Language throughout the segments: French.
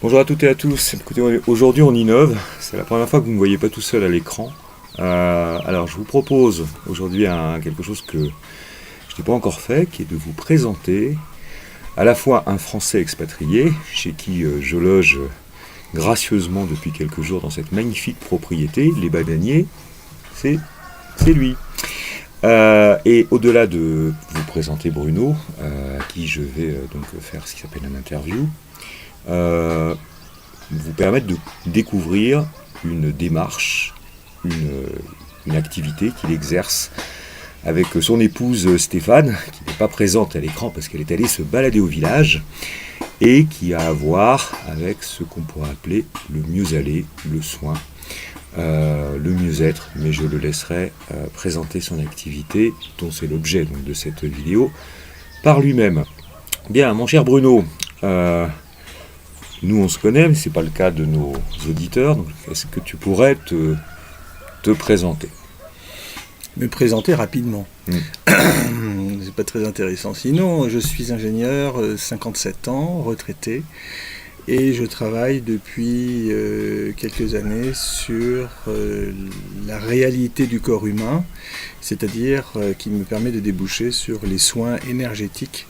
Bonjour à toutes et à tous. Écoutez, aujourd'hui on innove. C'est la première fois que vous ne me voyez pas tout seul à l'écran. Alors je vous propose aujourd'hui quelque chose que je n'ai pas encore fait, qui est de vous présenter à la fois un Français expatrié, chez qui je loge gracieusement depuis quelques jours dans cette magnifique propriété, les Bananiers. C'est lui. Et au-delà de vous présenter Bruno, à qui je vais donc faire ce qui s'appelle une interview, vous permettre de découvrir une démarche, une activité qu'il exerce avec son épouse Stéphane, qui n'est pas présente à l'écran parce qu'elle est allée se balader au village, et qui a à voir avec ce qu'on pourrait appeler le mieux-aller, le soin, le mieux-être, mais je le laisserai présenter son activité, dont c'est l'objet donc, de cette vidéo, par lui-même. Bien, mon cher Bruno, nous on se connaît, mais ce n'est pas le cas de nos auditeurs, donc est-ce que tu pourrais te présenter ? Me présenter rapidement. C'est pas très intéressant. Sinon, je suis ingénieur, 57 ans, retraité, et je travaille depuis quelques années sur la réalité du corps humain, c'est-à-dire qui me permet de déboucher sur les soins énergétiques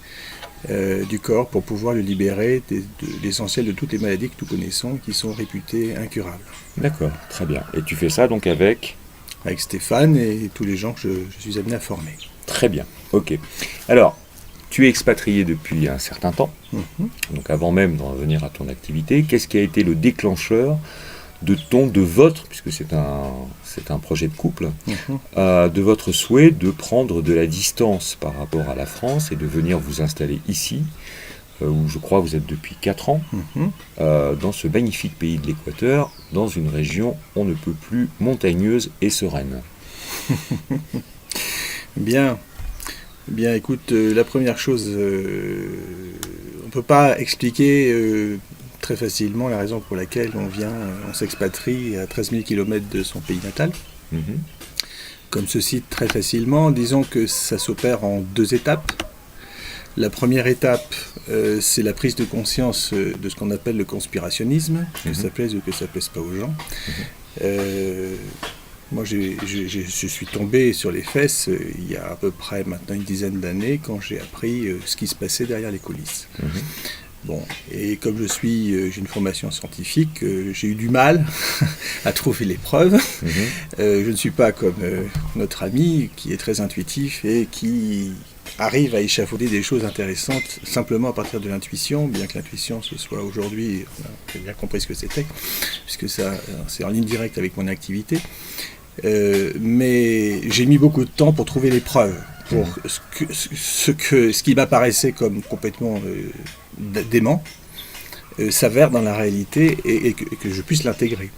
du corps pour pouvoir le libérer de l'essentiel de toutes les maladies que nous connaissons qui sont réputées incurables. D'accord, très bien. Et tu fais ça donc avec Stéphane et tous les gens que je suis amené à former. Très bien, ok. Alors, tu es expatrié depuis un certain temps, donc avant même d'en venir à ton activité. Qu'est-ce qui a été le déclencheur de votre, puisque c'est un projet de couple, de votre souhait de prendre de la distance par rapport à la France et de venir vous installer ici, où je crois vous êtes depuis 4 ans, dans ce magnifique pays de l'Équateur, dans une région on ne peut plus montagneuse et sereine. Bien, écoute, la première chose, on ne peut pas expliquer très facilement la raison pour laquelle on s'expatrie à 13 000 km de son pays natal. Comme ceci, très facilement, disons que ça s'opère en 2 étapes. La première étape, c'est la prise de conscience de ce qu'on appelle le conspirationnisme, que ça plaise ou que ça plaise pas aux gens. Moi, je suis tombé sur les fesses il y a à peu près maintenant une dizaine d'années quand j'ai appris ce qui se passait derrière les coulisses. Bon, et comme j'ai une formation scientifique, j'ai eu du mal à trouver les preuves. Je ne suis pas comme notre ami qui est très intuitif et qui arrive à échafauder des choses intéressantes simplement à partir de l'intuition, bien que l'intuition ce soit aujourd'hui, j'ai bien compris ce que c'était, puisque ça c'est en ligne directe avec mon activité. Mais j'ai mis beaucoup de temps pour trouver les preuves, pour ce qui m'apparaissait comme complètement dément s'avère dans la réalité et que je puisse l'intégrer.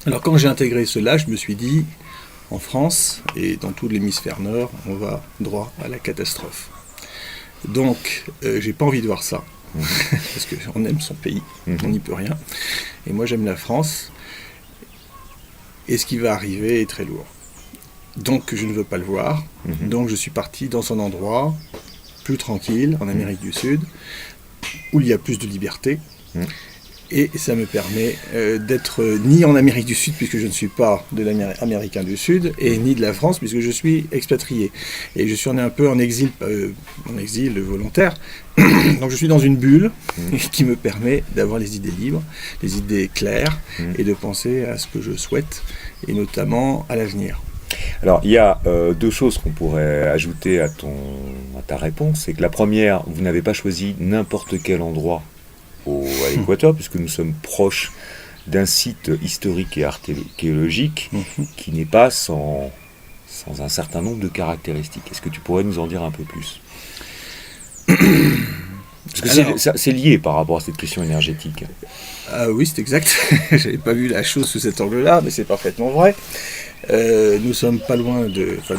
Alors quand j'ai intégré cela, je me suis dit, en France et dans tout l'hémisphère nord, on va droit à la catastrophe. Donc j'ai pas envie de voir ça, parce qu'on aime son pays, on n'y peut rien, et moi j'aime la France. Et ce qui va arriver est très lourd. Donc je ne veux pas le voir. Donc je suis parti dans un endroit plus tranquille, en Amérique du Sud, où il y a plus de liberté. Et ça me permet d'être ni en Amérique du Sud, puisque je ne suis pas de l'Américain du Sud, et ni de la France, puisque je suis expatrié. Et je suis un peu en exil volontaire. Donc je suis dans une bulle qui me permet d'avoir les idées libres, les idées claires, et de penser à ce que je souhaite, et notamment à l'avenir. Alors, il y a 2 choses qu'on pourrait ajouter à ta réponse. C'est que la première, vous n'avez pas choisi n'importe quel endroit à l'Équateur, puisque nous sommes proches d'un site historique et archéologique qui n'est pas sans un certain nombre de caractéristiques. Est-ce que tu pourrais nous en dire un peu plus ? Parce que c'est lié par rapport à cette question énergétique. Oui, c'est exact. J'avais pas vu la chose sous cet angle-là, mais c'est parfaitement vrai. Nous sommes pas loin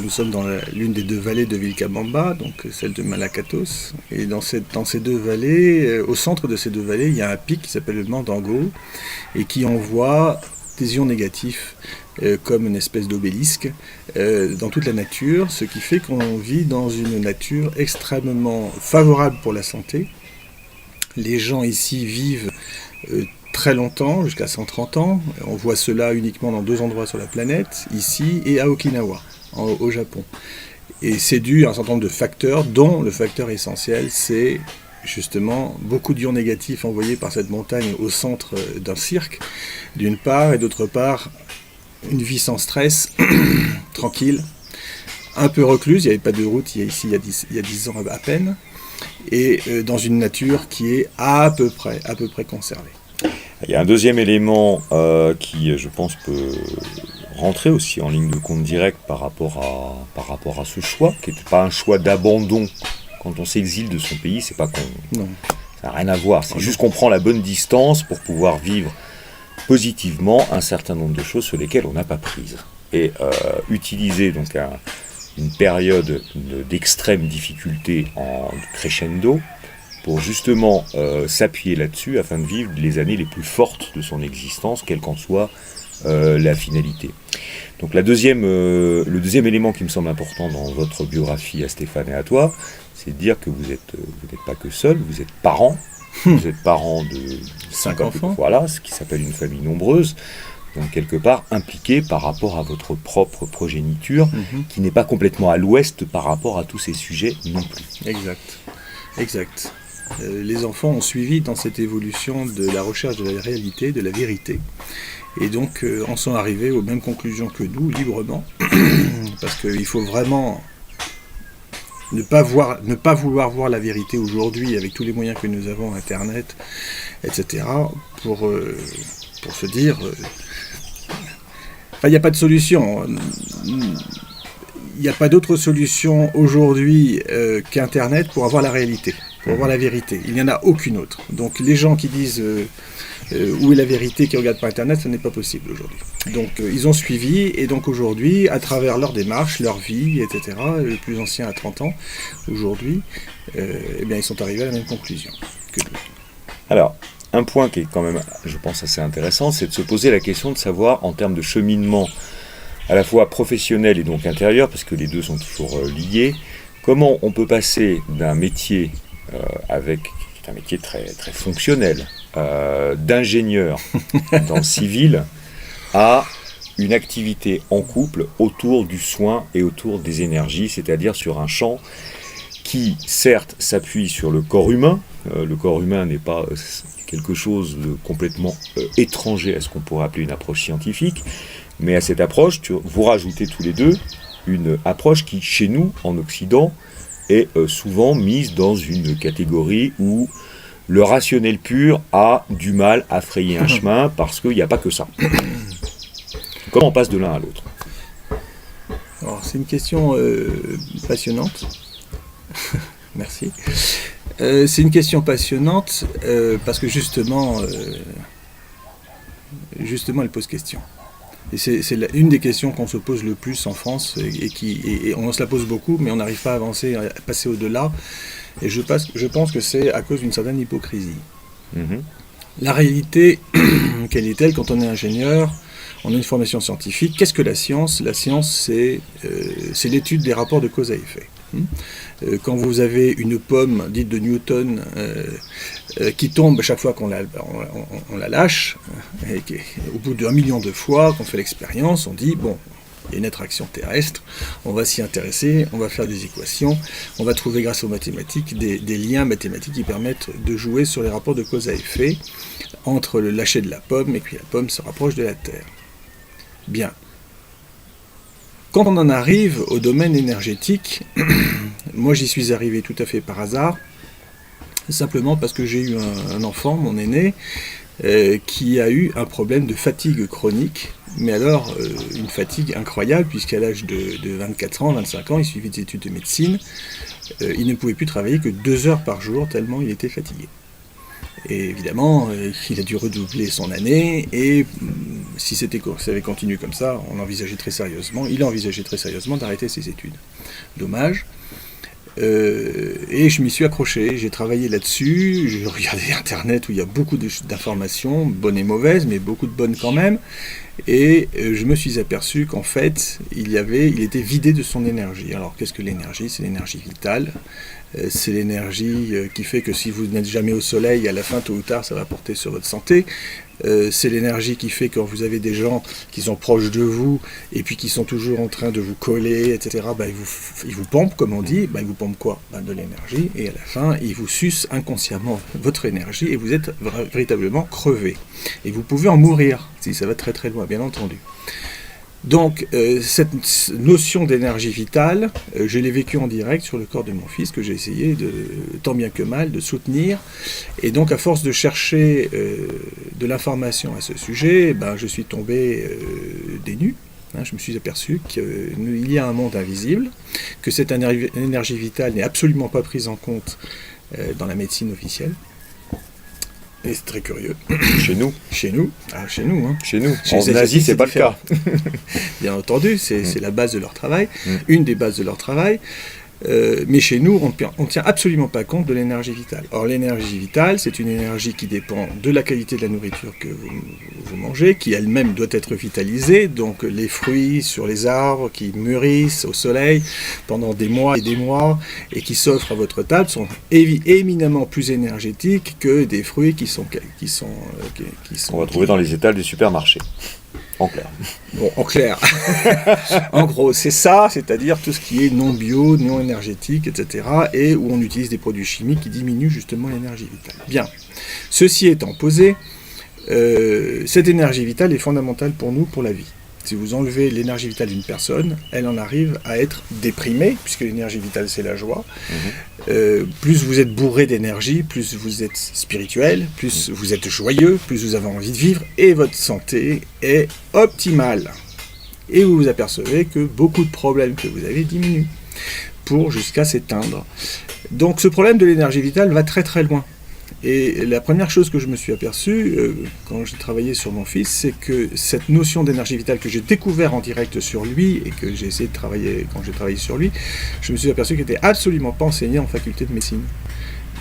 nous sommes dans l'une des 2 vallées de Vilcabamba, donc celle de Malacatos. Et dans ces 2 vallées, au centre de ces 2 vallées, il y a un pic qui s'appelle le Mandango et qui envoie des ions négatifs comme une espèce d'obélisque dans toute la nature, ce qui fait qu'on vit dans une nature extrêmement favorable pour la santé, Les gens ici vivent très longtemps, jusqu'à 130 ans. On voit cela uniquement dans 2 endroits sur la planète, ici et à Okinawa, au Japon. Et c'est dû à un certain nombre de facteurs, dont le facteur essentiel, c'est justement beaucoup d'ions négatifs envoyés par cette montagne au centre d'un cirque, d'une part, et d'autre part, une vie sans stress, tranquille, un peu recluse, il n'y avait pas de route ici il y a 10 ans à peine, et dans une nature qui est à peu près conservée. Il y a un deuxième élément qui, je pense, peut rentrer aussi en ligne de compte direct par rapport à ce choix, qui n'est pas un choix d'abandon. Quand on s'exile de son pays, c'est pas qu'on... Non. Ça n'a rien à voir, c'est juste qu'on prend la bonne distance pour pouvoir vivre positivement un certain nombre de choses sur lesquelles on n'a pas prise. Et utiliser donc une période d'extrême difficulté en crescendo pour justement s'appuyer là-dessus afin de vivre les années les plus fortes de son existence, quelle qu'en soit la finalité. Donc le deuxième élément qui me semble important dans votre biographie à Stéphane et à toi, c'est de dire que vous n'êtes pas que seul, vous êtes parents. Vous êtes parents de 5 enfants. Voilà, ce qui s'appelle une famille nombreuse. Donc quelque part impliqué par rapport à votre propre progéniture, qui n'est pas complètement à l'ouest par rapport à tous ces sujets non plus. Exact. Les enfants ont suivi dans cette évolution de la recherche de la réalité, de la vérité, et donc en sont arrivés aux mêmes conclusions que nous, librement, parce qu'il faut vraiment ne pas vouloir voir la vérité aujourd'hui avec tous les moyens que nous avons, Internet, etc., pour se dire... il n'y a pas de solution. Il n'y a pas d'autre solution aujourd'hui qu'Internet pour avoir la réalité, pour avoir la vérité. Il n'y en a aucune autre. Donc les gens qui disent où est la vérité, qui regardent par Internet, ce n'est pas possible aujourd'hui. Donc ils ont suivi, et donc aujourd'hui, à travers leur démarche, leur vie, etc., les plus anciens à 30 ans, aujourd'hui, ils sont arrivés à la même conclusion que nous. Alors, un point qui est quand même, je pense, assez intéressant, c'est de se poser la question de savoir, en termes de cheminement, à la fois professionnel et donc intérieur, parce que les deux sont toujours liés, comment on peut passer d'un métier qui est un métier très, très fonctionnel, d'ingénieur dans le civil, à une activité en couple autour du soin et autour des énergies, c'est-à-dire sur un champ qui, certes, s'appuie sur le corps humain. Le corps humain n'est pas quelque chose de complètement étranger à ce qu'on pourrait appeler une approche scientifique, mais à cette approche, vous rajoutez tous les deux une approche qui, chez nous, en Occident, est souvent mise dans une catégorie où le rationnel pur a du mal à frayer un chemin, parce qu'il n'y a pas que ça. Comment on passe de l'un à l'autre ? Alors, c'est une question passionnante. Merci. C'est une question passionnante parce que justement, elle pose question. Et c'est une des questions qu'on se pose le plus en France et on se la pose beaucoup, mais on n'arrive pas à avancer, à passer au-delà. Et je pense que c'est à cause d'une certaine hypocrisie. La réalité, quelle est-elle quand on est ingénieur ? On a une formation scientifique. Qu'est-ce que la science ? La science, c'est l'étude des rapports de cause à effet. Quand vous avez une pomme dite de Newton qui tombe chaque fois qu'on la lâche, et au bout d'1 million de fois qu'on fait l'expérience, on dit, bon, il y a une attraction terrestre, on va s'y intéresser, on va faire des équations, on va trouver grâce aux mathématiques des liens mathématiques qui permettent de jouer sur les rapports de cause à effet entre le lâcher de la pomme et puis la pomme se rapproche de la Terre. Bien. Quand on en arrive au domaine énergétique, moi j'y suis arrivé tout à fait par hasard, simplement parce que j'ai eu un enfant, mon aîné, qui a eu un problème de fatigue chronique, mais alors une fatigue incroyable, puisqu'à l'âge de 24 ans, 25 ans, il suivait des études de médecine, il ne pouvait plus travailler que 2 heures par jour, tellement il était fatigué. Et évidemment, il a dû redoubler son année, et si ça avait continué comme ça, il a envisagé très sérieusement d'arrêter ses études. Dommage. Et je m'y suis accroché, j'ai travaillé là-dessus, j'ai regardé Internet où il y a beaucoup d'informations, bonnes et mauvaises, mais beaucoup de bonnes quand même. Et je me suis aperçu qu'en fait, il était vidé de son énergie. Alors qu'est-ce que l'énergie ? C'est l'énergie vitale. C'est l'énergie qui fait que si vous n'êtes jamais au soleil, à la fin, tôt ou tard, ça va porter sur votre santé. C'est l'énergie qui fait que quand vous avez des gens qui sont proches de vous et puis qui sont toujours en train de vous coller, etc., ils vous pompent, comme on dit. Ils vous pompent quoi ? De l'énergie. Et à la fin, ils vous sucent inconsciemment votre énergie et vous êtes véritablement crevé. Et vous pouvez en mourir, si ça va très très loin, bien entendu. Donc, cette notion d'énergie vitale, je l'ai vécue en direct sur le corps de mon fils, que j'ai essayé, tant bien que mal, de soutenir. Et donc, à force de chercher de l'information à ce sujet, je suis tombé des nues. Je me suis aperçu qu'il y a un monde invisible, que cette énergie vitale n'est absolument pas prise en compte dans la médecine officielle. Et c'est très curieux. Chez nous. Chez nous. Chez nous. Chez nous. En Asie, c'est pas différent. Le cas. Bien entendu, c'est la base de leur travail, une des bases de leur travail. Mais chez nous, on ne tient absolument pas compte de l'énergie vitale. Or, l'énergie vitale, c'est une énergie qui dépend de la qualité de la nourriture que vous mangez, qui elle-même doit être vitalisée. Donc, les fruits sur les arbres qui mûrissent au soleil pendant des mois et des mois et qui s'offrent à votre table sont éminemment plus énergétiques que des fruits qui sont on va trouver dans les étals des supermarchés. En clair. Bon, en clair. En gros, c'est ça, c'est-à-dire tout ce qui est non bio, non énergétique, etc. Et où on utilise des produits chimiques qui diminuent justement l'énergie vitale. Bien. Ceci étant posé, cette énergie vitale est fondamentale pour nous, pour la vie. Si vous enlevez l'énergie vitale d'une personne, elle en arrive à être déprimée, puisque l'énergie vitale, c'est la joie. Plus vous êtes bourré d'énergie, plus vous êtes spirituel, plus vous êtes joyeux, plus vous avez envie de vivre, et votre santé est optimale. Et vous vous apercevez que beaucoup de problèmes que vous avez diminuent, pour jusqu'à s'éteindre. Donc ce problème de l'énergie vitale va très très loin. Et la première chose que je me suis aperçu quand j'ai travaillé sur mon fils, c'est que cette notion d'énergie vitale que j'ai découvert en direct sur lui et que j'ai essayé de travailler quand j'ai travaillé sur lui, je me suis aperçu qu'il n'était absolument pas enseigné en faculté de médecine.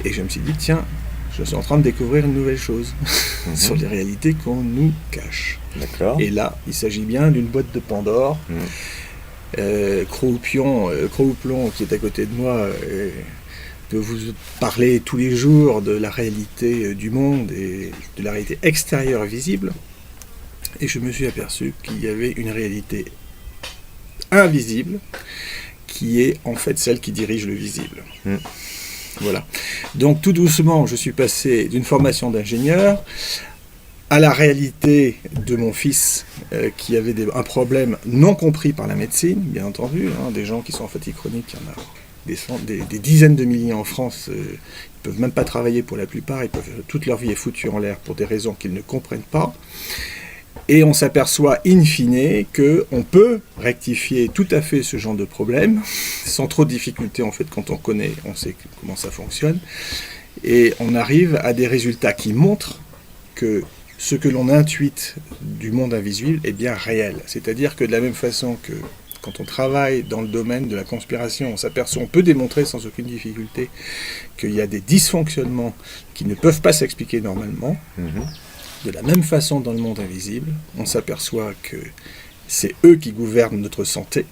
Et je me suis dit, tiens, je suis en train de découvrir une nouvelle chose sur les réalités qu'on nous cache. D'accord. Et là, il s'agit bien d'une boîte de Pandore. Croupion, qui est à côté de moi, peut vous parler tous les jours de la réalité du monde et de la réalité extérieure visible. Et je me suis aperçu qu'il y avait une réalité invisible qui est en fait celle qui dirige le visible. Voilà. Donc tout doucement, je suis passé d'une formation d'ingénieur à la réalité de mon fils qui avait un problème non compris par la médecine, bien entendu. Des gens qui sont en fatigue chronique, il y en a des dizaines de milliers en France, ils ne peuvent même pas travailler pour la plupart, toute leur vie est foutue en l'air pour des raisons qu'ils ne comprennent pas. Et on s'aperçoit in fine qu'on peut rectifier tout à fait ce genre de problème, sans trop de difficultés en fait, quand on connaît, on sait comment ça fonctionne. Et on arrive à des résultats qui montrent que ce que l'on intuite du monde invisible est bien réel. C'est-à-dire que de la même façon que quand on travaille dans le domaine de la conspiration, on peut démontrer sans aucune difficulté qu'il y a des dysfonctionnements qui ne peuvent pas s'expliquer normalement. De la même façon, dans le monde invisible, on s'aperçoit que c'est eux qui gouvernent notre santé,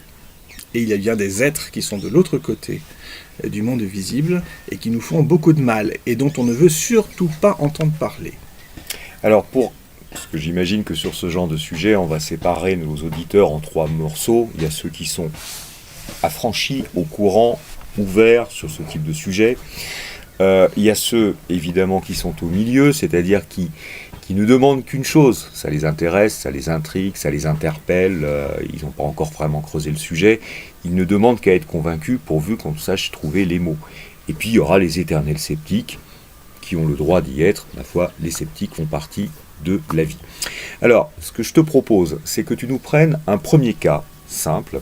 et il y a bien des êtres qui sont de l'autre côté du monde visible, et qui nous font beaucoup de mal, et dont on ne veut surtout pas entendre parler. Alors, parce que j'imagine que sur ce genre de sujet, on va séparer nos auditeurs en 3 morceaux. Il y a ceux qui sont affranchis, au courant, ouverts sur ce type de sujet. Il y a ceux, évidemment, qui sont au milieu, c'est-à-dire qui ne demandent qu'une chose. Ça les intéresse, ça les intrigue, ça les interpelle. Ils n'ont pas encore vraiment creusé le sujet. Ils ne demandent qu'à être convaincus pourvu qu'on sache trouver les mots. Et puis, il y aura les éternels sceptiques qui ont le droit d'y être. Ma foi, les sceptiques font partie de la vie. Alors, ce que je te propose, c'est que tu nous prennes un premier cas simple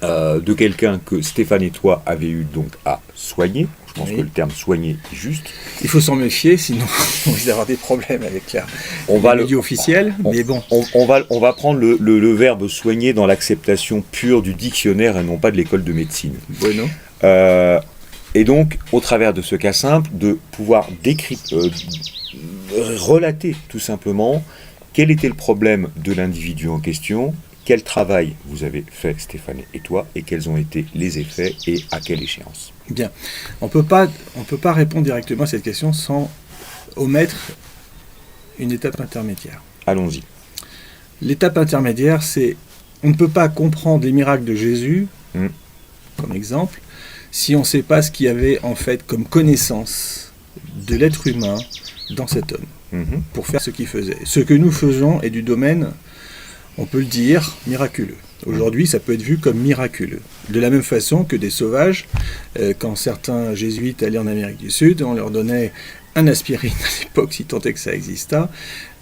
de quelqu'un que Stéphane et toi avez eu donc à soigner. Je pense que le terme soigner est juste. Il faut s'en méfier, sinon on risque d'avoir des problèmes avec le milieu officiel. Mais bon. On va prendre le verbe soigner dans l'acceptation pure du dictionnaire et non pas de l'école de médecine. Bueno. Et donc, au travers de ce cas simple, de pouvoir relater tout simplement quel était le problème de l'individu en question, quel travail vous avez fait, Stéphane et toi, et quels ont été les effets et à quelle échéance. Bien. On peut pas répondre directement à cette question sans omettre une étape intermédiaire. Allons-y. L'étape intermédiaire, c'est on ne peut pas comprendre les miracles de Jésus, comme exemple, si on ne sait pas ce qu'il y avait en fait comme connaissance de l'être humain dans cet homme, pour faire ce qu'il faisait. Ce que nous faisons est du domaine, on peut le dire, miraculeux. Aujourd'hui, ça peut être vu comme miraculeux. De la même façon que des sauvages, quand certains jésuites allaient en Amérique du Sud, on leur donnait un aspirine à l'époque, si tant est que ça exista,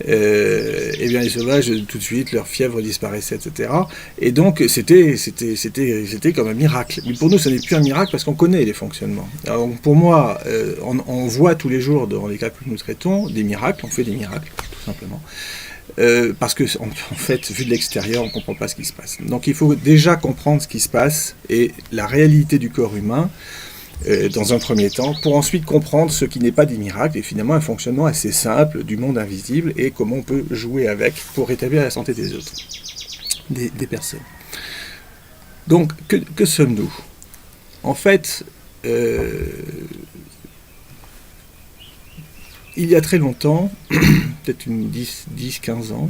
et bien les sauvages, tout de suite, leur fièvre disparaissait, etc. Et donc, c'était comme un miracle. Mais pour nous, ce n'est plus un miracle parce qu'on connaît les fonctionnements. Alors, pour moi, on voit tous les jours dans les cas que nous traitons des miracles, on fait des miracles, tout simplement. Parce que, en fait, vu de l'extérieur, on ne comprend pas ce qui se passe. Donc, il faut déjà comprendre ce qui se passe et la réalité du corps humain, dans un premier temps, pour ensuite comprendre ce qui n'est pas des miracles et finalement un fonctionnement assez simple du monde invisible et comment on peut jouer avec pour rétablir la santé des autres, des personnes. Donc, que sommes-nous ? En fait, il y a très longtemps, peut-être 10-15 ans,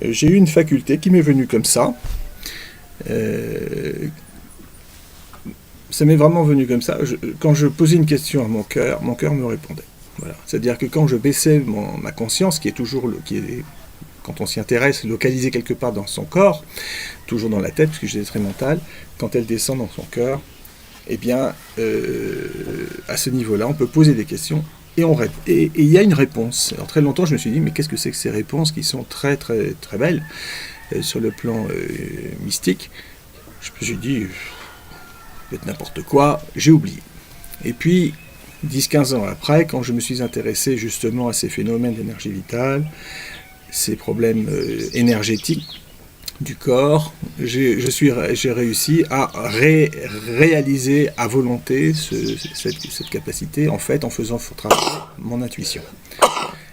j'ai eu une faculté qui m'est venue comme ça. Ça m'est vraiment venu comme ça. Quand je posais une question à mon cœur me répondait. Voilà. C'est-à-dire que quand je baissais ma conscience, qui est, quand on s'y intéresse, localisée quelque part dans son corps, toujours dans la tête, parce que j'étais très mental, quand elle descend dans son cœur, eh bien, à ce niveau-là, on peut poser des questions et il y a une réponse. Alors très longtemps, je me suis dit, mais qu'est-ce que c'est que ces réponses qui sont très, très, très belles sur le plan mystique ? Je me suis dit... peut-être n'importe quoi, j'ai oublié. Et puis, 10-15 ans après, quand je me suis intéressé justement à ces phénomènes d'énergie vitale, ces problèmes énergétiques du corps, j'ai réussi à réaliser à volonté cette capacité, en fait, en faisant travailler mon intuition.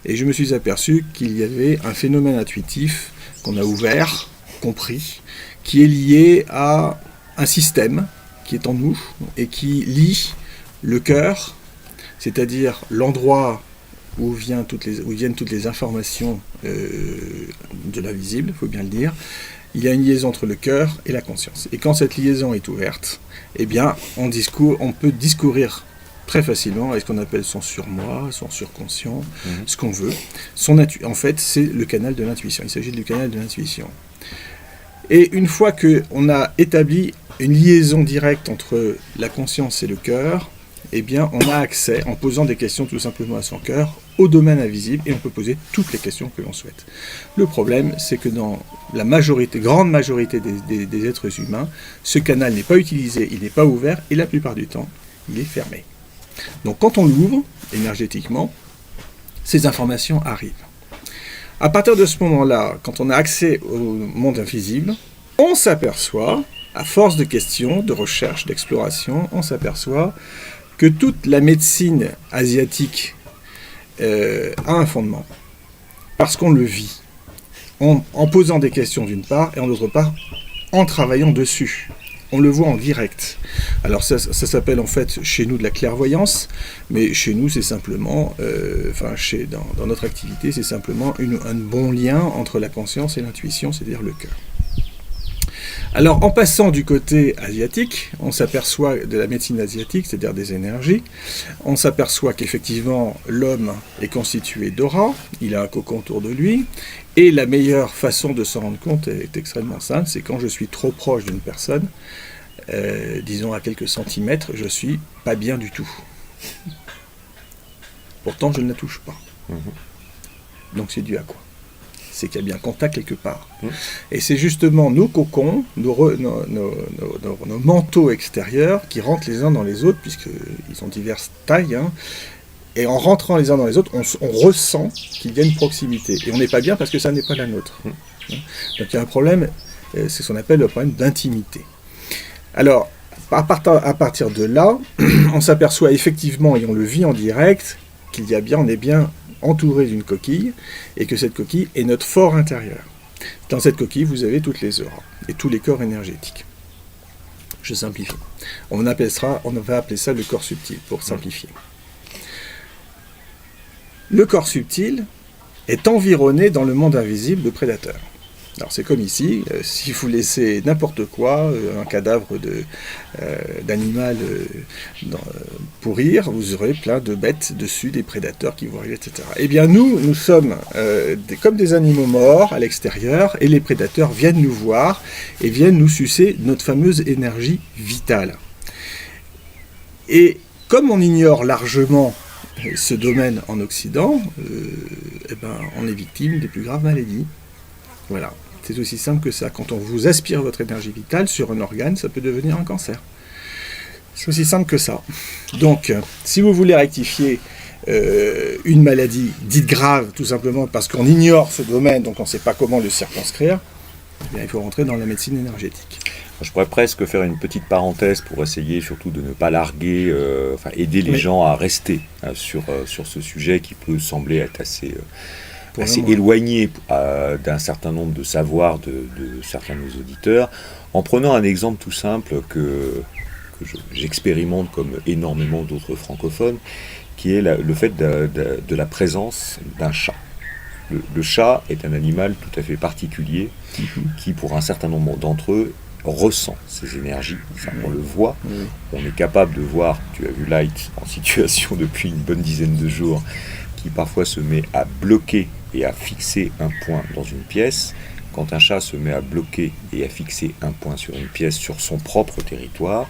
Et je me suis aperçu qu'il y avait un phénomène intuitif qu'on a ouvert, compris, qui est lié à un système qui est en nous et qui lie le cœur, c'est-à-dire l'endroit où viennent toutes les informations de l'invisible, il faut bien le dire. Il y a une liaison entre le cœur et la conscience. Et quand cette liaison est ouverte, eh bien, on peut discourir très facilement avec ce qu'on appelle son surmoi, son surconscient, ce qu'on veut. En fait, c'est le canal de l'intuition. Il s'agit du canal de l'intuition. Et une fois qu'on a établi une liaison directe entre la conscience et le cœur, eh bien, on a accès, en posant des questions tout simplement à son cœur, au domaine invisible, et on peut poser toutes les questions que l'on souhaite. Le problème, c'est que dans la grande majorité des êtres humains, ce canal n'est pas utilisé, il n'est pas ouvert, et la plupart du temps, il est fermé. Donc quand on l'ouvre, énergétiquement, ces informations arrivent. À partir de ce moment-là, quand on a accès au monde invisible, on s'aperçoit, à force de questions, de recherches, d'exploration, on s'aperçoit que toute la médecine asiatique a un fondement. Parce qu'on le vit. En posant des questions d'une part, et en d'autre part, en travaillant dessus. On le voit en direct. Alors ça s'appelle en fait chez nous de la clairvoyance, mais chez nous c'est simplement, dans notre activité, c'est simplement un bon lien entre la conscience et l'intuition, c'est-à-dire le cœur. Alors en passant du côté asiatique, on s'aperçoit de la médecine asiatique, c'est-à-dire des énergies, on s'aperçoit qu'effectivement l'homme est constitué d'aura, il a un cocon autour de lui, et la meilleure façon de s'en rendre compte est extrêmement simple, c'est quand je suis trop proche d'une personne, disons à quelques centimètres, je suis pas bien du tout. Pourtant je ne la touche pas. Donc c'est dû à quoi ? C'est qu'il y a bien contact quelque part. Et c'est justement nos cocons, nos manteaux extérieurs qui rentrent les uns dans les autres, puisqu'ils ont diverses tailles, et en rentrant les uns dans les autres, on ressent qu'il y a une proximité. Et on n'est pas bien parce que ça n'est pas la nôtre. Donc il y a un problème, c'est ce qu'on appelle le problème d'intimité. Alors, À partir de là, on s'aperçoit effectivement, et on le vit en direct, on est bien entouré d'une coquille, et que cette coquille est notre fort intérieur. Dans cette coquille, vous avez toutes les auras, et tous les corps énergétiques. Je simplifie. On va appeler ça le corps subtil, pour simplifier. Le corps subtil est environné dans le monde invisible de prédateurs. Alors c'est comme ici, si vous laissez n'importe quoi, un cadavre d'animal pourrir, vous aurez plein de bêtes dessus, des prédateurs qui vont arriver, etc. Eh bien nous sommes comme des animaux morts à l'extérieur, et les prédateurs viennent nous voir et viennent nous sucer notre fameuse énergie vitale. Et comme on ignore largement ce domaine en Occident, on est victime des plus graves maladies. Voilà. C'est aussi simple que ça. Quand on vous aspire votre énergie vitale sur un organe, ça peut devenir un cancer. C'est aussi simple que ça. Donc, si vous voulez rectifier une maladie dite grave, tout simplement parce qu'on ignore ce domaine, donc on ne sait pas comment le circonscrire, eh bien, il faut rentrer dans la médecine énergétique. Je pourrais presque faire une petite parenthèse pour essayer surtout de ne pas larguer, aider les gens à rester sur ce sujet qui peut sembler être assez éloigné d'un certain nombre de savoirs de certains de nos auditeurs, en prenant un exemple tout simple que j'expérimente comme énormément d'autres francophones, qui est le fait de la présence d'un chat. Le chat est un animal tout à fait particulier qui, pour un certain nombre d'entre eux, ressent ces énergies. Ça, on le voit. On est capable de voir, tu as vu Light en situation depuis une bonne dizaine de jours, qui parfois se met à bloquer et à fixer un point dans une pièce. Quand un chat se met à bloquer et à fixer un point sur une pièce sur son propre territoire,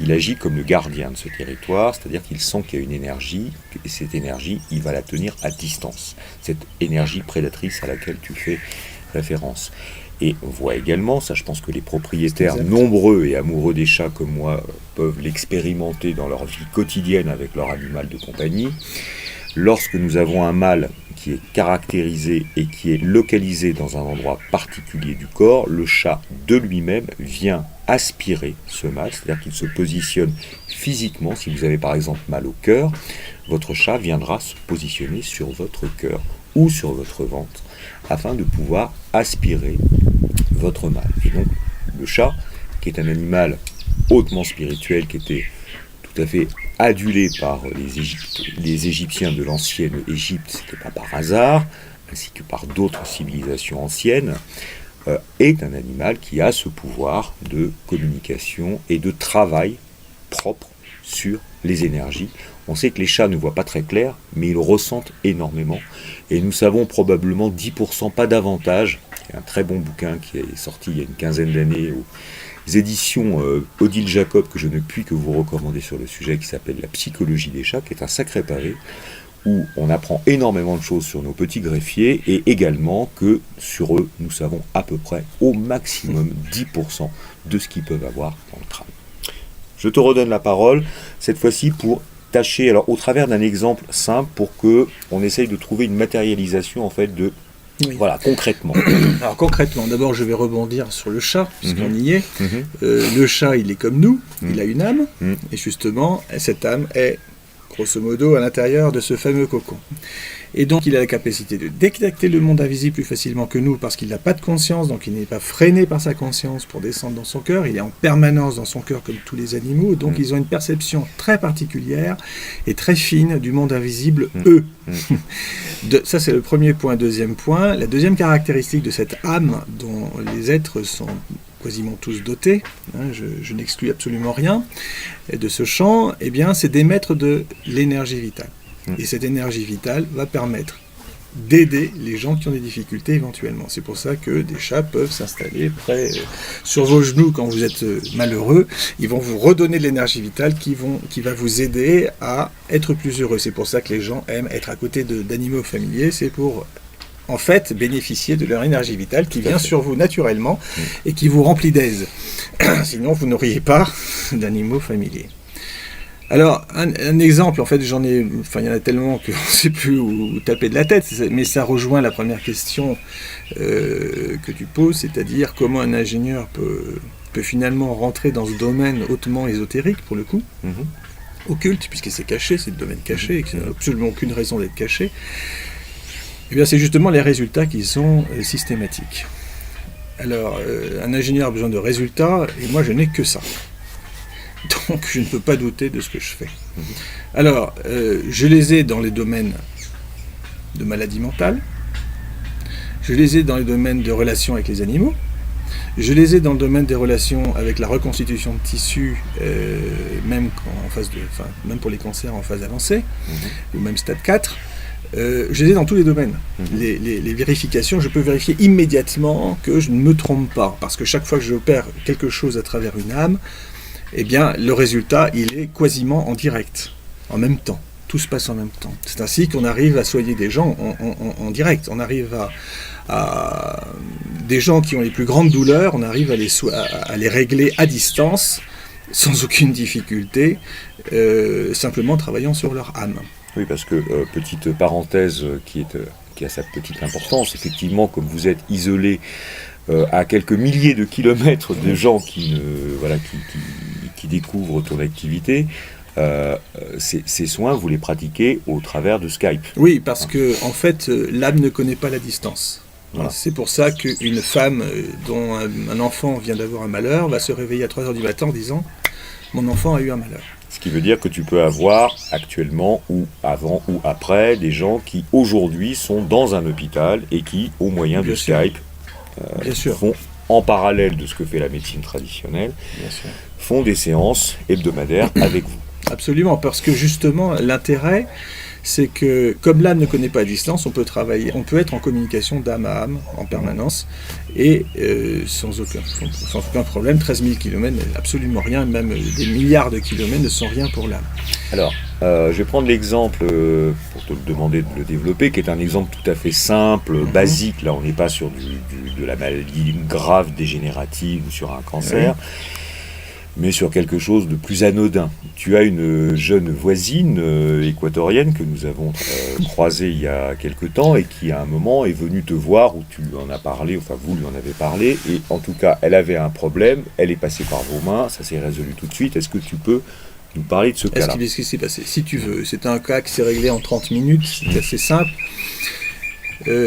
il agit comme le gardien de ce territoire, c'est-à-dire qu'il sent qu'il y a une énergie, et cette énergie, il va la tenir à distance. Cette énergie prédatrice à laquelle tu fais référence. Et on voit également, ça je pense que les propriétaires nombreux et amoureux des chats comme moi peuvent l'expérimenter dans leur vie quotidienne avec leur animal de compagnie. Lorsque nous avons un mâle qui est caractérisé et qui est localisé dans un endroit particulier du corps, le chat de lui-même vient aspirer ce mâle, c'est-à-dire qu'il se positionne physiquement. Si vous avez par exemple mal au cœur, votre chat viendra se positionner sur votre cœur ou sur votre ventre afin de pouvoir aspirer votre mâle. Et donc le chat, qui est un animal hautement spirituel, qui était tout à fait adulé par les Égyptiens de l'ancienne Égypte, c'était pas par hasard, ainsi que par d'autres civilisations anciennes, est un animal qui a ce pouvoir de communication et de travail propre sur les énergies. On sait que les chats ne voient pas très clair, mais ils ressentent énormément. Et nous savons probablement 10%, pas davantage. Il y a un très bon bouquin qui est sorti il y a une quinzaine d'années aux éditions Odile Jacob, que je ne puis que vous recommander sur le sujet, qui s'appelle La psychologie des chats, qui est un sacré pavé, où on apprend énormément de choses sur nos petits greffiers, et également que sur eux, nous savons à peu près au maximum 10% de ce qu'ils peuvent avoir dans le crâne. Je te redonne la parole, cette fois-ci pour tâcher, alors au travers d'un exemple simple, pour que on essaye de trouver une matérialisation en fait de, voilà, concrètement. Alors concrètement, d'abord je vais rebondir sur le chat, puisqu'on y est. Le chat, il est comme nous, il a une âme, et justement, cette âme est grosso modo à l'intérieur de ce fameux cocon. Et donc il a la capacité de détecter le monde invisible plus facilement que nous, parce qu'il n'a pas de conscience, donc il n'est pas freiné par sa conscience pour descendre dans son cœur, il est en permanence dans son cœur comme tous les animaux, donc ils ont une perception très particulière et très fine du monde invisible, eux. Ça c'est le premier point. Deuxième point, la deuxième caractéristique de cette âme dont les êtres sont quasiment tous dotés, je n'exclus absolument rien, et de ce champ, eh bien, c'est d'émettre de l'énergie vitale. Et cette énergie vitale va permettre d'aider les gens qui ont des difficultés éventuellement. C'est pour ça que des chats peuvent s'installer près sur vos genoux quand vous êtes malheureux. Ils vont vous redonner de l'énergie vitale qui va vous aider à être plus heureux. C'est pour ça que les gens aiment être à côté d'animaux familiers. C'est pour en fait bénéficier de leur énergie vitale qui vient sur vous naturellement et qui vous remplit d'aise. Sinon, vous n'auriez pas d'animaux familiers. Alors, un exemple, en fait, il y en a tellement qu'on ne sait plus où taper de la tête, mais ça rejoint la première question que tu poses, c'est-à-dire comment un ingénieur peut peut finalement rentrer dans ce domaine hautement ésotérique, pour le coup, occulte, puisque c'est caché, c'est le domaine caché, et qu'il n'a absolument aucune raison d'être caché, eh bien c'est justement les résultats qui sont systématiques. Alors, un ingénieur a besoin de résultats, et moi je n'ai que ça. Donc je ne peux pas douter de ce que je fais. Alors, je les ai dans les domaines de maladie mentale, je les ai dans les domaines de relations avec les animaux, je les ai dans le domaine des relations avec la reconstitution de tissus, même pour les cancers en phase avancée, ou même stade 4. Je les ai dans tous les domaines. Les vérifications, je peux vérifier immédiatement que je ne me trompe pas, parce que chaque fois que j'opère quelque chose à travers une âme, eh bien, le résultat, il est quasiment en direct, en même temps. Tout se passe en même temps. C'est ainsi qu'on arrive à soigner des gens en direct. On arrive à des gens qui ont les plus grandes douleurs, on arrive à les régler à distance, sans aucune difficulté, simplement en travaillant sur leur âme. Oui, parce que, petite parenthèse qui a sa petite importance, effectivement, comme vous êtes isolé à quelques milliers de kilomètres de gens qui découvrent ton activité, ces soins, vous les pratiquez au travers de Skype. Oui, parce que en fait, l'âme ne connaît pas la distance. Voilà. C'est pour ça qu'une femme dont un enfant vient d'avoir un malheur va se réveiller à 3h du matin en disant « Mon enfant a eu un malheur ». Ce qui veut dire que tu peux avoir actuellement, ou avant ou après, des gens qui aujourd'hui sont dans un hôpital et qui, au moyen de Skype, font, en parallèle de ce que fait la médecine traditionnelle, font des séances hebdomadaires avec vous. Absolument, parce que justement, l'intérêt, c'est que comme l'âme ne connaît pas la distance, on peut être en communication d'âme à âme en permanence, et sans aucun problème. 13 000 km, absolument rien, même des milliards de kilomètres ne sont rien pour l'âme. Alors, je vais prendre l'exemple, pour te le demander de le développer, qui est un exemple tout à fait simple, basique. Là, on n'est pas sur de la maladie grave dégénérative ou sur un cancer. Mais sur quelque chose de plus anodin. Tu as une jeune voisine équatorienne que nous avons croisée il y a quelque temps et qui à un moment est venue te voir, où tu en as parlé, enfin vous lui en avez parlé, et en tout cas elle avait un problème, elle est passée par vos mains, ça s'est résolu tout de suite. Est-ce que tu peux nous parler de ce cas-là ? Qu'est-ce qui s'est passé ? Si tu veux, c'est un cas qui s'est réglé en 30 minutes, c'est assez simple.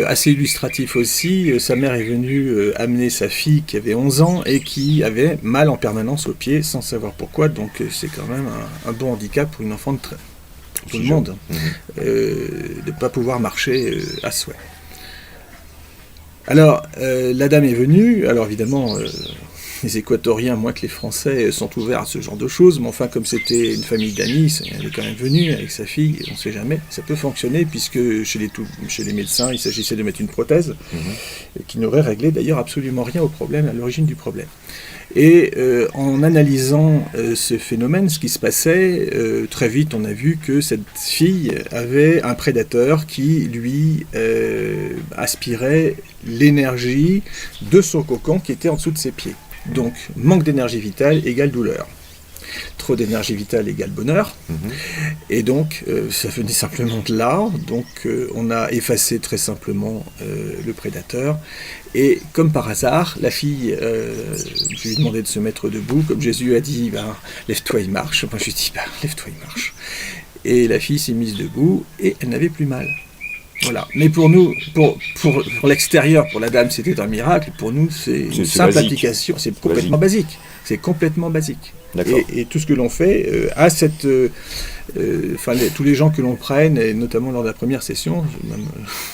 Assez illustratif aussi, sa mère est venue amener sa fille qui avait 11 ans et qui avait mal en permanence au pied sans savoir pourquoi, donc c'est quand même un bon handicap pour une enfant de tout le monde, de ne pas pouvoir marcher à souhait. Alors, la dame est venue, alors évidemment, les Équatoriens, moins que les Français, sont ouverts à ce genre de choses, mais enfin, comme c'était une famille d'amis, elle est quand même venue avec sa fille, on ne sait jamais, ça peut fonctionner, puisque chez les médecins, il s'agissait de mettre une prothèse, qui n'aurait réglé d'ailleurs absolument rien au problème, à l'origine du problème. Et en analysant ce phénomène, ce qui se passait, très vite on a vu que cette fille avait un prédateur qui lui aspirait l'énergie de son cocon qui était en dessous de ses pieds. Donc, manque d'énergie vitale égale douleur. Trop d'énergie vitale égale bonheur. Et donc, ça venait simplement de là. Donc, on a effacé très simplement le prédateur. Et comme par hasard, la fille, je lui ai demandé de se mettre debout. Comme Jésus a dit, lève-toi et marche. Moi, je lui ai dit, lève-toi et marche. Et la fille s'est mise debout et elle n'avait plus mal. Voilà. Mais pour nous, pour l'extérieur, pour la dame, c'était un miracle. Pour nous, c'est une simple basique. Application. C'est complètement basique. C'est complètement basique. Et tout ce que l'on fait a cette... tous les gens que l'on prenne, et notamment lors de la première session, même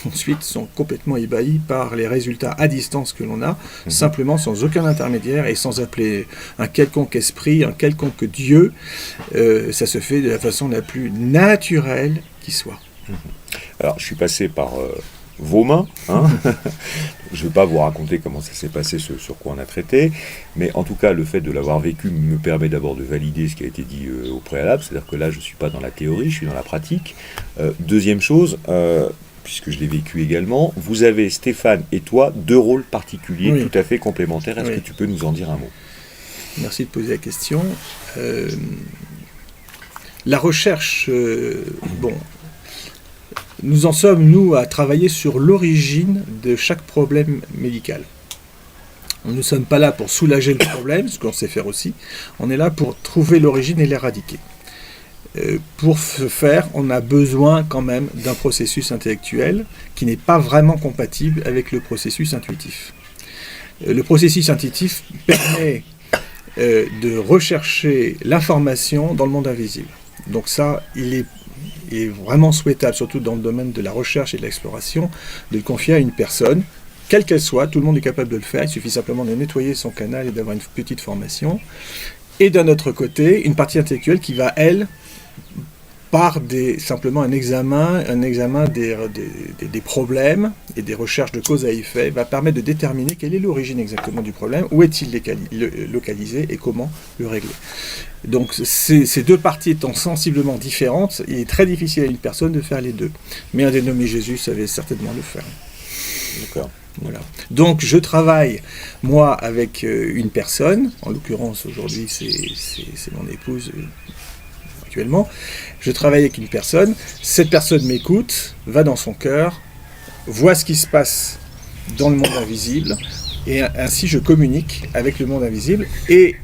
ensuite, sont complètement ébahis par les résultats à distance que l'on a, simplement sans aucun intermédiaire et sans appeler un quelconque esprit, un quelconque Dieu. Ça se fait de la façon la plus naturelle qui soit. Alors, je suis passé par vos mains. Je ne vais pas vous raconter comment ça s'est passé, sur quoi on a traité, mais en tout cas, le fait de l'avoir vécu me permet d'abord de valider ce qui a été dit au préalable, c'est-à-dire que là, je ne suis pas dans la théorie, je suis dans la pratique. Deuxième chose, puisque je l'ai vécu également, vous avez, Stéphane et toi, 2 rôles particuliers tout à fait complémentaires. Est-ce que tu peux nous en dire un mot ? Merci de poser la question. La recherche, nous en sommes, nous, à travailler sur l'origine de chaque problème médical. Nous ne sommes pas là pour soulager le problème, ce qu'on sait faire aussi. On est là pour trouver l'origine et l'éradiquer. Pour ce faire, on a besoin quand même d'un processus intellectuel qui n'est pas vraiment compatible avec le processus intuitif. Le processus intuitif permet de rechercher l'information dans le monde invisible. Donc ça, il est vraiment souhaitable, surtout dans le domaine de la recherche et de l'exploration, de le confier à une personne, quelle qu'elle soit. Tout le monde est capable de le faire, il suffit simplement de nettoyer son canal et d'avoir une petite formation. Et d'un autre côté, une partie intellectuelle qui va, elle, par simplement un examen des problèmes et des recherches de cause à effet, va permettre de déterminer quelle est l'origine exactement du problème, où est-il localisé et comment le régler. Donc ces deux parties étant sensiblement différentes, il est très difficile à une personne de faire les deux. Mais un dénommé Jésus savait certainement le faire. D'accord. Voilà. Donc je travaille, moi, avec une personne, en l'occurrence aujourd'hui c'est mon épouse actuellement, je travaille avec une personne, cette personne m'écoute, va dans son cœur, voit ce qui se passe dans le monde invisible, et ainsi je communique avec le monde invisible, et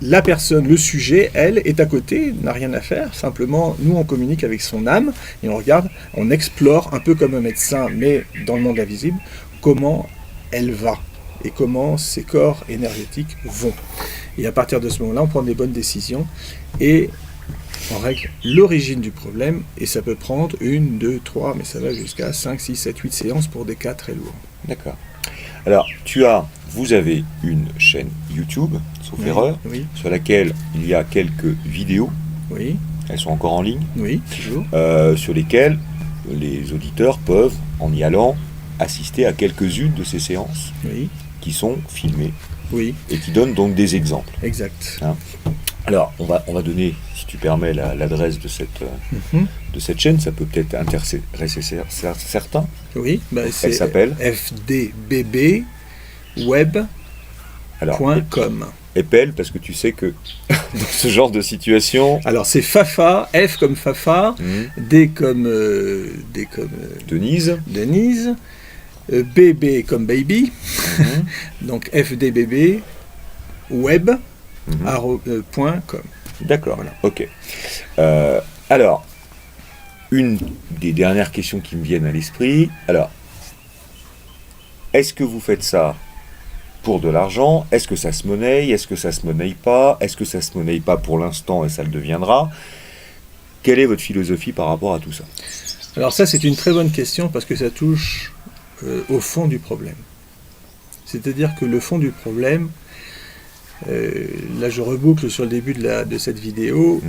la personne, le sujet, elle, est à côté, n'a rien à faire, simplement nous on communique avec son âme, et on regarde, on explore, un peu comme un médecin, mais dans le monde invisible, comment elle va, et comment ses corps énergétiques vont. Et à partir de ce moment-là, on prend des bonnes décisions, et on règle l'origine du problème, et ça peut prendre 1, 2, 3, mais ça va jusqu'à 5, 6, 7, 8 séances pour des cas très lourds. D'accord. Alors, vous avez une chaîne YouTube, sauf erreur, oui. sur laquelle il y a quelques vidéos. Oui. Elles sont encore en ligne. Oui, toujours. Sur lesquelles les auditeurs peuvent, en y allant, assister à quelques-unes de ces séances qui sont filmées et qui donnent donc des exemples. Exact. Hein. Alors, on va donner, si tu permets, l'adresse de cette chaîne. Ça peut peut-être intéresser certains. Oui, elle s'appelle fdbbweb.com. Épelle, parce que tu sais que dans ce genre de situation... Alors, c'est Fafa, F comme Fafa, D comme Denise, BB comme Baby, donc fdbb web.com. D'accord, voilà. Ok. Alors, une des dernières questions qui me viennent à l'esprit. Alors, est-ce que vous faites ça pour de l'argent? Est-ce que ça se monnaie? Est-ce que ça se monnaie pas? Est-ce que ça se monnaie pas pour l'instant et ça le deviendra? Quelle est votre philosophie par rapport à tout ça? Alors ça, c'est une très bonne question parce que ça touche au fond du problème. C'est-à-dire que le fond du problème, là je reboucle sur le début de cette vidéo,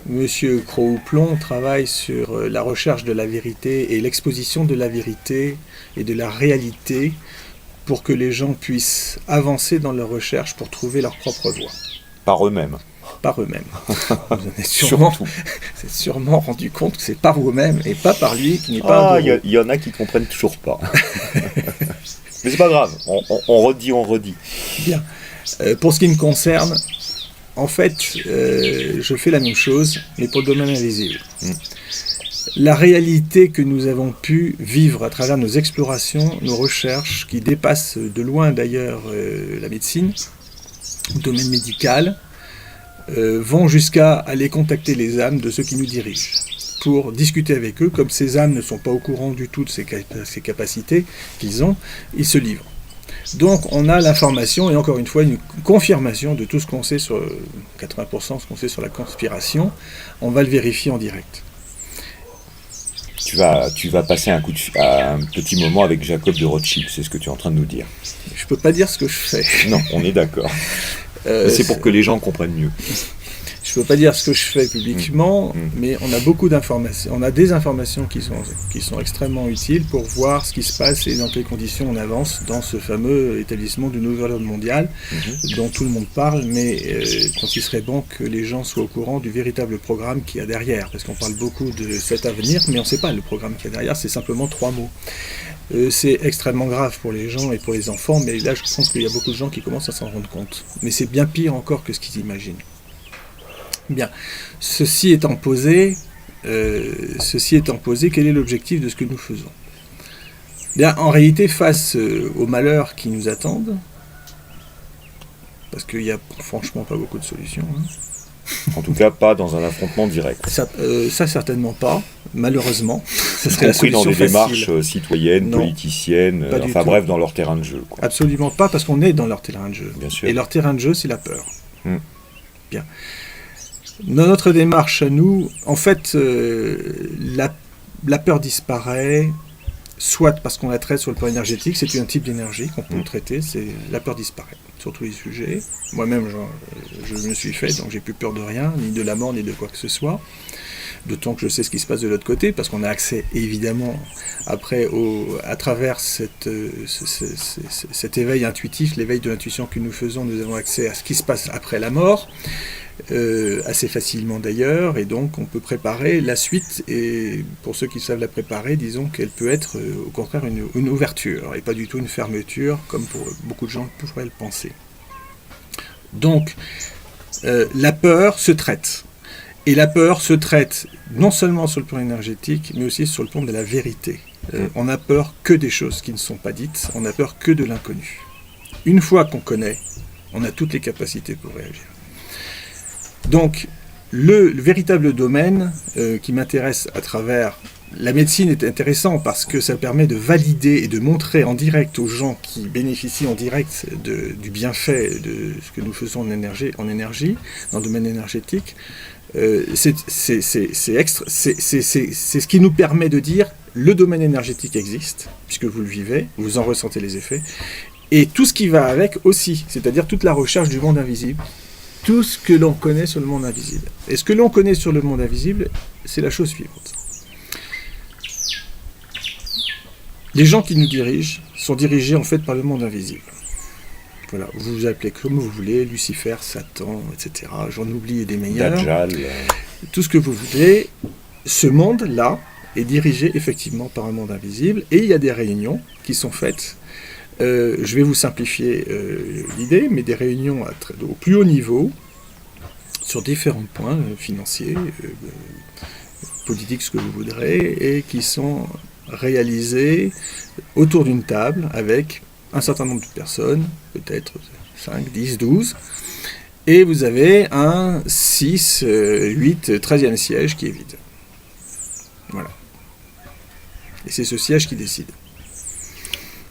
Monsieur Cros-Houplon travaille sur la recherche de la vérité et l'exposition de la vérité et de la réalité pour que les gens puissent avancer dans leur recherche pour trouver leur propre voie. Par eux-mêmes. Par eux-mêmes. Vous en êtes sûrement rendu compte que c'est par vous-même et pas par lui qui n'est pas un bourreau. Il y en a qui comprennent toujours pas. Mais c'est pas grave, on redit. Bien. Pour ce qui me concerne, en fait, je fais la même chose, mais pour le domaine invisible. La réalité que nous avons pu vivre à travers nos explorations, nos recherches, qui dépassent de loin d'ailleurs la médecine, le domaine médical, vont jusqu'à aller contacter les âmes de ceux qui nous dirigent, pour discuter avec eux. Comme ces âmes ne sont pas au courant du tout de ces capacités qu'ils ont, ils se livrent. Donc on a l'information, et encore une fois, une confirmation de tout ce qu'on sait sur 80% ce qu'on sait sur la conspiration. On va le vérifier en direct. Tu vas passer un petit moment avec Jacob de Rothschild, c'est ce que tu es en train de nous dire. Je peux pas dire ce que je fais. Non, on est d'accord. C'est pour que les gens comprennent mieux. Je peux pas dire ce que je fais publiquement, mais on a beaucoup d'informations. On a des informations qui sont extrêmement utiles pour voir ce qui se passe et dans quelles conditions on avance dans ce fameux établissement du nouvel ordre mondial dont tout le monde parle, mais quand il serait bon que les gens soient au courant du véritable programme qu'il y a derrière, parce qu'on parle beaucoup de cet avenir, mais on ne sait pas le programme qu'il y a derrière, c'est simplement 3 mots. C'est extrêmement grave pour les gens et pour les enfants, mais là je pense qu'il y a beaucoup de gens qui commencent à s'en rendre compte. Mais c'est bien pire encore que ce qu'ils imaginent. Bien, ceci étant posé, quel est l'objectif de ce que nous faisons? Bien, en réalité, face aux malheurs qui nous attendent, parce qu'il n'y a franchement pas beaucoup de solutions, hein. En tout cas, pas dans un affrontement direct. Ça certainement pas, malheureusement. Ça Y serait la compris dans solution des facile. démarches citoyennes, Non, politiciennes, pas du enfin tout. bref, dans leur terrain de jeu, quoi. Absolument pas, parce qu'on est dans leur terrain de jeu. Bien sûr. Et leur terrain de jeu, c'est la peur. Hmm. Bien. Dans notre démarche à nous, en fait, la peur disparaît, soit parce qu'on la traite sur le plan énergétique, c'est un type d'énergie qu'on peut traiter, c'est la peur disparaît sur tous les sujets. Moi-même, je me suis fait, donc j'ai plus peur de rien, ni de la mort, ni de quoi que ce soit. D'autant que je sais ce qui se passe de l'autre côté, parce qu'on a accès évidemment après à travers cet éveil intuitif, l'éveil de l'intuition que nous faisons, nous avons accès à ce qui se passe après la mort, assez facilement d'ailleurs, et donc on peut préparer la suite, et pour ceux qui savent la préparer, disons qu'elle peut être au contraire une ouverture, et pas du tout une fermeture, comme pour beaucoup de gens pourraient le penser. Donc, la peur se traite. Et la peur se traite non seulement sur le plan énergétique, mais aussi sur le plan de la vérité. On n'a peur que des choses qui ne sont pas dites, on n'a peur que de l'inconnu. Une fois qu'on connaît, on a toutes les capacités pour réagir. Donc, le véritable domaine qui m'intéresse à travers la médecine est intéressant parce que ça permet de valider et de montrer en direct aux gens qui bénéficient en direct du bienfait de ce que nous faisons en énergie, dans le domaine énergétique. C'est ce qui nous permet de dire le domaine énergétique existe, puisque vous le vivez, vous en ressentez les effets, et tout ce qui va avec aussi, c'est-à-dire toute la recherche du monde invisible, tout ce que l'on connaît sur le monde invisible. Et ce que l'on connaît sur le monde invisible, c'est la chose suivante. Les gens qui nous dirigent sont dirigés en fait par le monde invisible. Voilà, vous vous appelez comme vous voulez, Lucifer, Satan, etc. J'en oublie des meilleurs. Dajjal. Tout ce que vous voulez. Ce monde-là est dirigé effectivement par un monde invisible. Et il y a des réunions qui sont faites. Je vais vous simplifier l'idée, mais des réunions au plus haut niveau, sur différents points financiers, politiques, ce que vous voudrez, et qui sont réalisées autour d'une table avec un certain nombre de personnes, peut-être 5, 10, 12, et vous avez un 6, 8, 13e siège qui est vide. Voilà. Et c'est ce siège qui décide.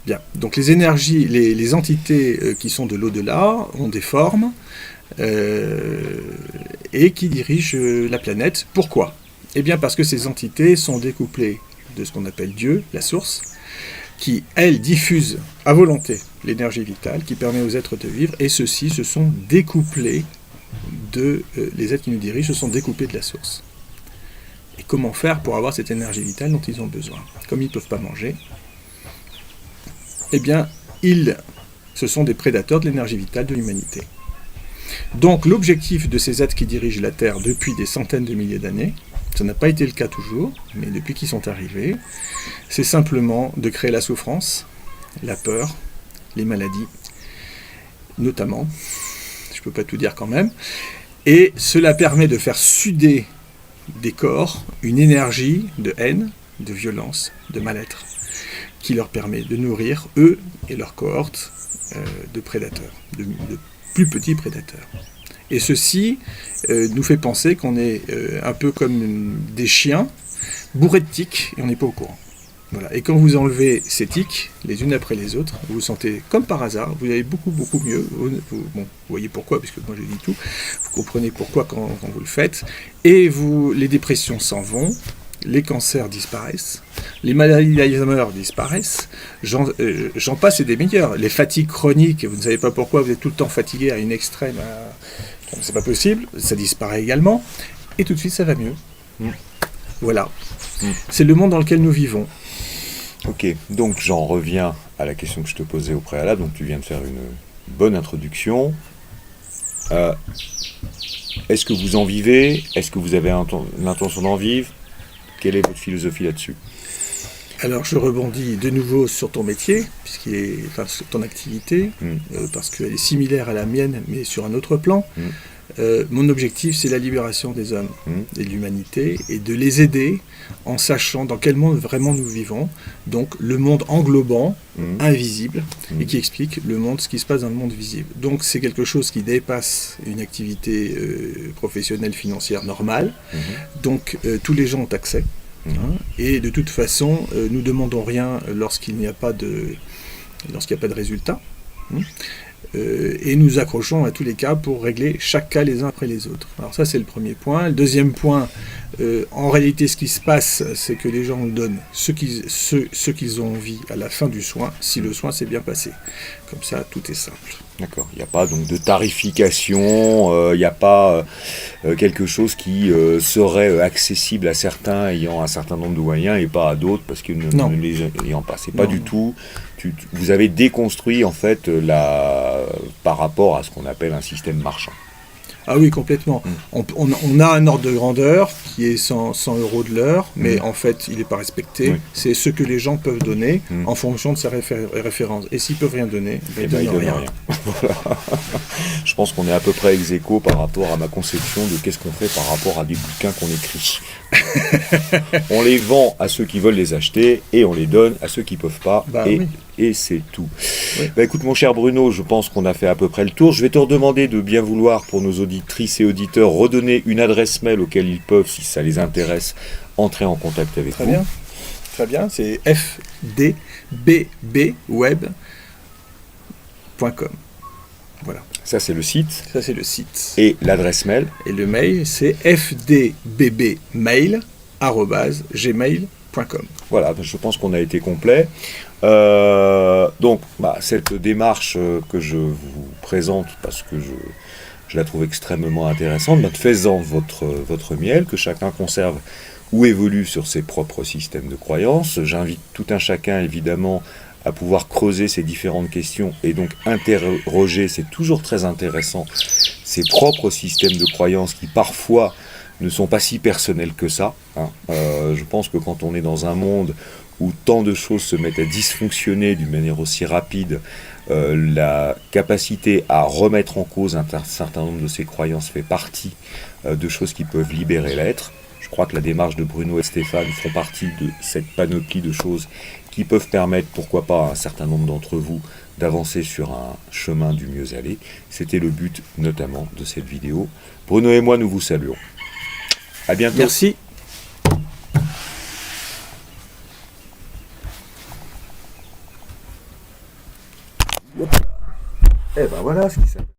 Bien. Donc les énergies, les entités qui sont de l'au-delà ont des formes et qui dirigent la planète. Pourquoi ? Eh bien parce que ces entités sont découplées de ce qu'on appelle Dieu, la source, qui, elle, diffuse à volonté l'énergie vitale qui permet aux êtres de vivre, et ceux-ci se sont découplés les êtres qui nous dirigent se sont découplés de la source. Et comment faire pour avoir cette énergie vitale dont ils ont besoin ? Comme ils ne peuvent pas manger, eh bien, ce sont des prédateurs de l'énergie vitale de l'humanité. Donc, l'objectif de ces êtres qui dirigent la Terre depuis des centaines de milliers d'années, ça n'a pas été le cas toujours, mais depuis qu'ils sont arrivés, c'est simplement de créer la souffrance, la peur, les maladies, notamment, je ne peux pas tout dire quand même, et cela permet de faire suder des corps une énergie de haine, de violence, de mal-être, qui leur permet de nourrir, eux et leurs cohortes, de prédateurs, de plus petits prédateurs. Et ceci nous fait penser qu'on est un peu comme des chiens, bourrés de tiques, et on n'est pas au courant. Voilà. Et quand vous enlevez ces tiques, les unes après les autres, vous vous sentez comme par hasard, vous allez beaucoup, beaucoup mieux. Vous voyez pourquoi, puisque moi je dis tout, vous comprenez pourquoi quand vous le faites, et les dépressions s'en vont, les cancers disparaissent, les maladies d'Alzheimer disparaissent, j'en passe et des meilleurs. Les fatigues chroniques, vous ne savez pas pourquoi, vous êtes tout le temps fatigué à une extrême, c'est pas possible, ça disparaît également, et tout de suite ça va mieux. Voilà. C'est le monde dans lequel nous vivons. Ok, donc j'en reviens à la question que je te posais au préalable, donc tu viens de faire une bonne introduction. Est-ce que vous en vivez ? Est-ce que vous avez l'intention d'en vivre ? Quelle est votre philosophie là-dessus ? Alors je rebondis de nouveau sur ton métier, sur ton activité, parce qu'elle est similaire à la mienne, mais sur un autre plan. Mon objectif, c'est la libération des hommes et de l'humanité, et de les aider en sachant dans quel monde vraiment nous vivons. Donc le monde englobant, invisible, et qui explique le monde, ce qui se passe dans le monde visible. Donc c'est quelque chose qui dépasse une activité professionnelle financière normale. Donc tous les gens ont accès. Et de toute façon, nous demandons rien lorsqu'il n'y a pas de résultat. Et nous accrochons à tous les cas pour régler chaque cas les uns après les autres. Alors ça, c'est le premier point. Le deuxième point, en réalité, ce qui se passe, c'est que les gens nous donnent ce qu'ils ont envie à la fin du soin, si le soin s'est bien passé. Comme ça, tout est simple. D'accord. Il n'y a pas donc de tarification, il n'y a pas quelque chose qui serait accessible à certains ayant un certain nombre de moyens et pas à d'autres parce que ne les ayant pas. C'est pas du tout. Vous avez déconstruit en fait par rapport à ce qu'on appelle un système marchand. Ah oui, complètement. On a un ordre de grandeur qui est 100 € de l'heure, mais en fait, il n'est pas respecté. C'est ce que les gens peuvent donner en fonction de sa référence. Et s'ils ne peuvent rien donner, ils ne donnent rien. Voilà. Je pense qu'on est à peu près ex aequo par rapport à ma conception de qu'est-ce qu'on fait par rapport à des bouquins qu'on écrit. On les vend à ceux qui veulent les acheter et on les donne à ceux qui ne peuvent pas. Et c'est tout. Oui. Écoute, mon cher Bruno, je pense qu'on a fait à peu près le tour. Je vais te redemander de bien vouloir, pour nos auditrices et auditeurs, redonner une adresse mail auquel ils peuvent, si ça les intéresse, entrer en contact avec vous. Très bien, c'est fdbbweb.com. Voilà. Ça, c'est le site. Ça, c'est le site. Et l'adresse mail. Et le mail, c'est fdbbmail@gmail.com. Voilà, je pense qu'on a été complet. Donc, cette démarche que je vous présente, parce que je la trouve extrêmement intéressante, faisant votre miel, que chacun conserve ou évolue sur ses propres systèmes de croyances. J'invite tout un chacun, évidemment, à pouvoir creuser ces différentes questions et donc interroger, c'est toujours très intéressant, ses propres systèmes de croyances qui parfois ne sont pas si personnels que ça. Je pense que quand on est dans un monde où tant de choses se mettent à dysfonctionner d'une manière aussi rapide, la capacité à remettre en cause un certain nombre de ces croyances fait partie de choses qui peuvent libérer l'être. Je crois que la démarche de Bruno et Stéphane font partie de cette panoplie de choses qui peuvent permettre, pourquoi pas, à un certain nombre d'entre vous d'avancer sur un chemin du mieux aller. C'était le but notamment de cette vidéo. Bruno et moi, nous vous saluons. À bientôt. Merci. Et ben voilà ce qui s'appelle.